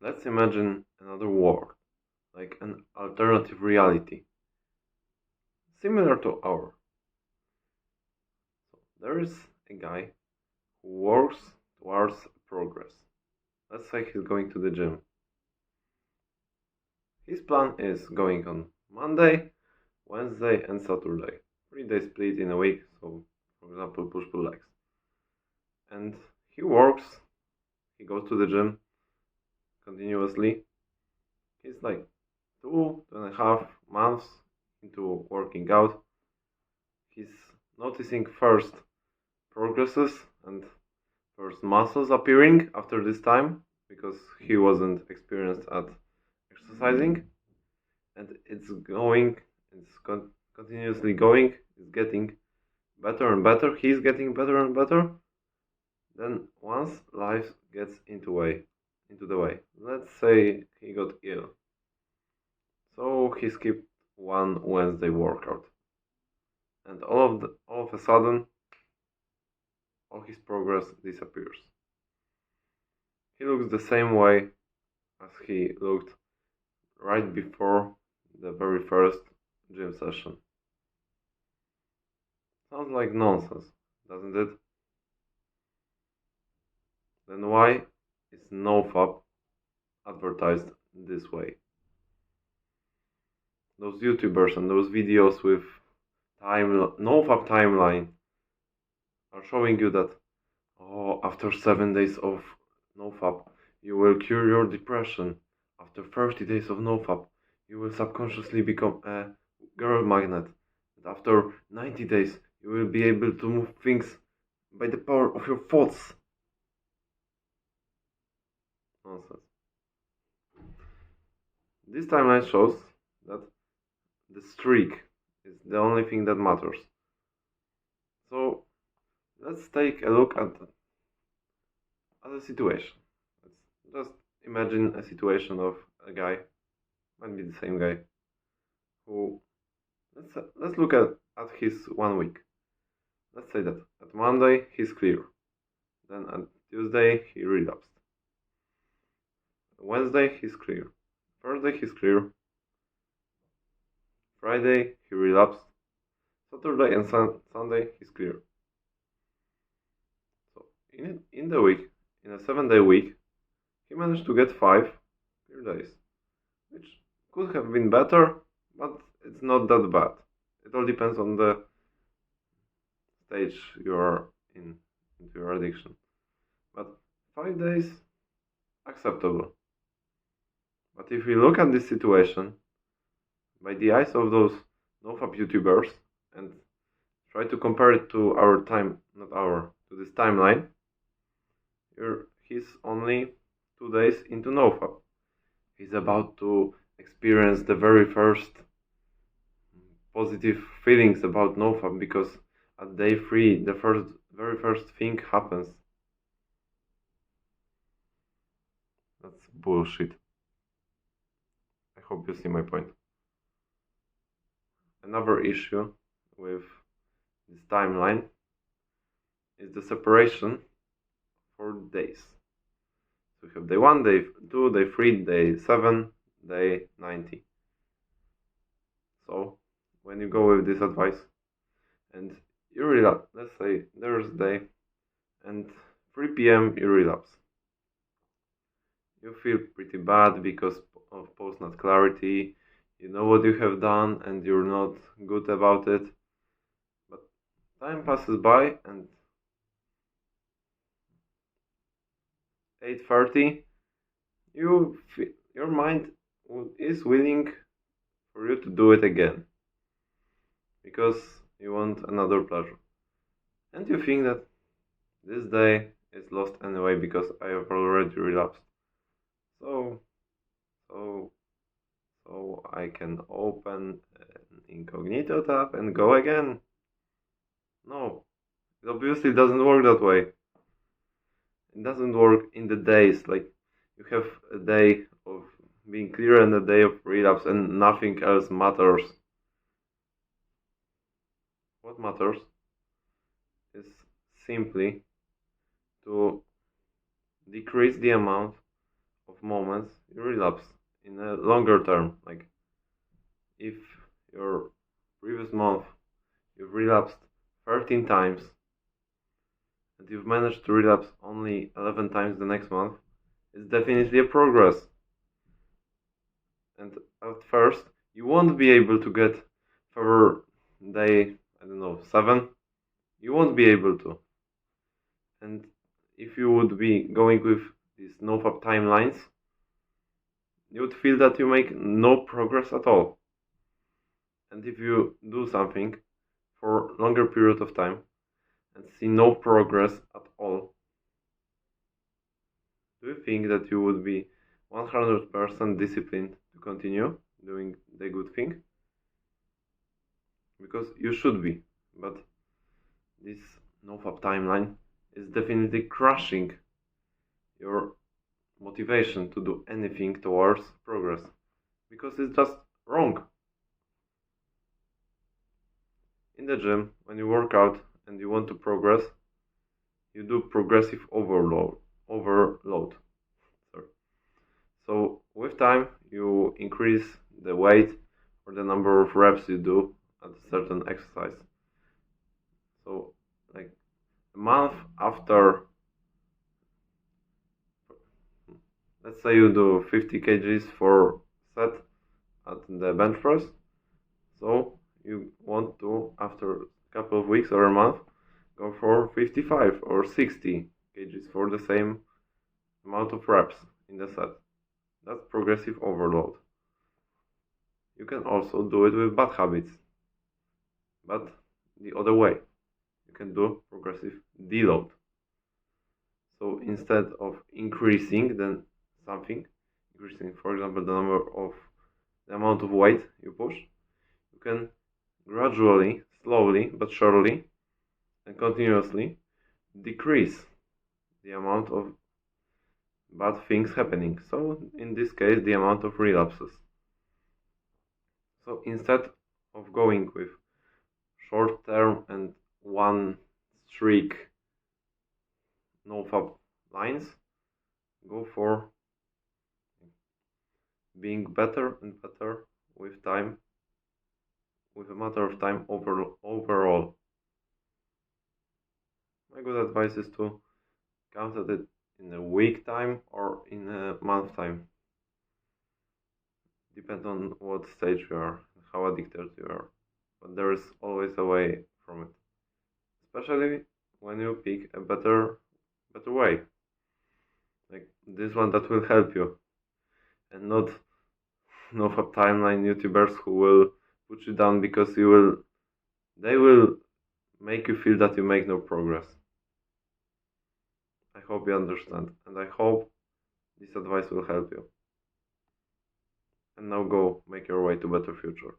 Let's imagine another world, like an alternative reality, similar to our. There is a guy who works towards progress. Let's say he's going to the gym. His plan is going on Monday, Wednesday, and Saturday. 3 days split in a week, so for example, push-pull legs. And he works, he goes to the gym continuously. He's like 2.5 months into working out. He's noticing first progresses and first muscles appearing after this time because he wasn't experienced at exercising, and it's continuously going, it's getting better and better, he's getting better and better. Then once life gets into the way, let's say he got ill, so he skipped one Wednesday workout, and all of a sudden all his progress disappears. He looks the same way as he looked right before the very first gym session. Sounds like nonsense, doesn't it? Then why is Nofap advertised this way? Those YouTubers and those videos with Nofap timeline are showing you that, oh, after 7 days of Nofap, you will cure your depression. After 30 days of Nofap, you will subconsciously become a girl magnet. And after 90 days, you will be able to move things by the power of your thoughts. Nonsense. This timeline shows that the streak is the only thing that matters. So let's take a look at a situation. Let's just imagine a situation of a guy, might be the same guy, who let's look at his 1 week. Let's say that at Monday he's clear, then on Tuesday he relapsed, Wednesday he's clear, Thursday he's clear, Friday he relapsed, Saturday and Sunday he's clear. So in the week, in a 7-day week, he managed to get 5 clear days, which could have been better, but it's not that bad. It all depends on the stage you are in into your addiction. But 5 days, acceptable. But if we look at this situation by the eyes of those Nofap YouTubers and try to compare it to to this timeline, he's only 2 days into Nofap. He's about to experience the very first positive feelings about Nofap because at day 3 the very first thing happens. That's bullshit. I hope you see my point. Another issue with this timeline is the separation for days. So we have day 1, day 2, day 3, day 7, day 90. So when you go with this advice and you relapse, let's say Thursday and 3 p.m. you relapse, you feel pretty bad because of post-nut clarity. You know what you have done and you're not good about it. But time passes by and 8:30, your mind is willing for you to do it again because you want another pleasure, and you think that this day is lost anyway because I have already relapsed. So I can open an incognito tab and go again. No, it obviously doesn't work that way. It doesn't work in the days, like you have a day of being clear and a day of relapse and nothing else matters. What matters is simply to decrease the amount of moments you relapse in a longer term. Like if your previous month you've relapsed 13 times and you've managed to relapse only 11 times the next month, it's definitely a progress. And at first, you won't be able to get for day, I don't know, 7. You won't be able to. And if you would be going with these Nofap timelines, you would feel that you make no progress at all. And if you do something for a longer period of time and see no progress at all, do you think that you would be 100% disciplined to continue doing the good thing? Because you should be, but this Nofap timeline is definitely crushing your motivation to do anything towards progress, because it's just wrong. In the gym, when you work out and you want to progress, you do progressive overload. Sorry. So with time, you increase the weight or the number of reps you do at a certain exercise. So like a month after, let's say you do 50 kgs for set at the bench press. So you want to, after a couple of weeks or a month, go for 55 or 60 kgs for the same amount of reps in the set. That's progressive overload. You can also do it with bad habits, but the other way. You can do progressive deload. So instead of increasing increasing, for example, the amount of weight you push, you can gradually, slowly but surely and continuously decrease the amount of bad things happening. So in this case, the amount of relapses. So instead of going with short term and one streak Nofap lines, go for being better and better with time, with a matter of time overall. My good advice is to count at it in a week time or in a month time. Depends on what stage you are, how addicted you are. But there is always a way from it. Especially when you pick a better way. Like this one that will help you. And not Nofap timeline YouTubers who will put you down because they will make you feel that you make no progress. I hope you understand, and I hope this advice will help you. And now go make your way to better future.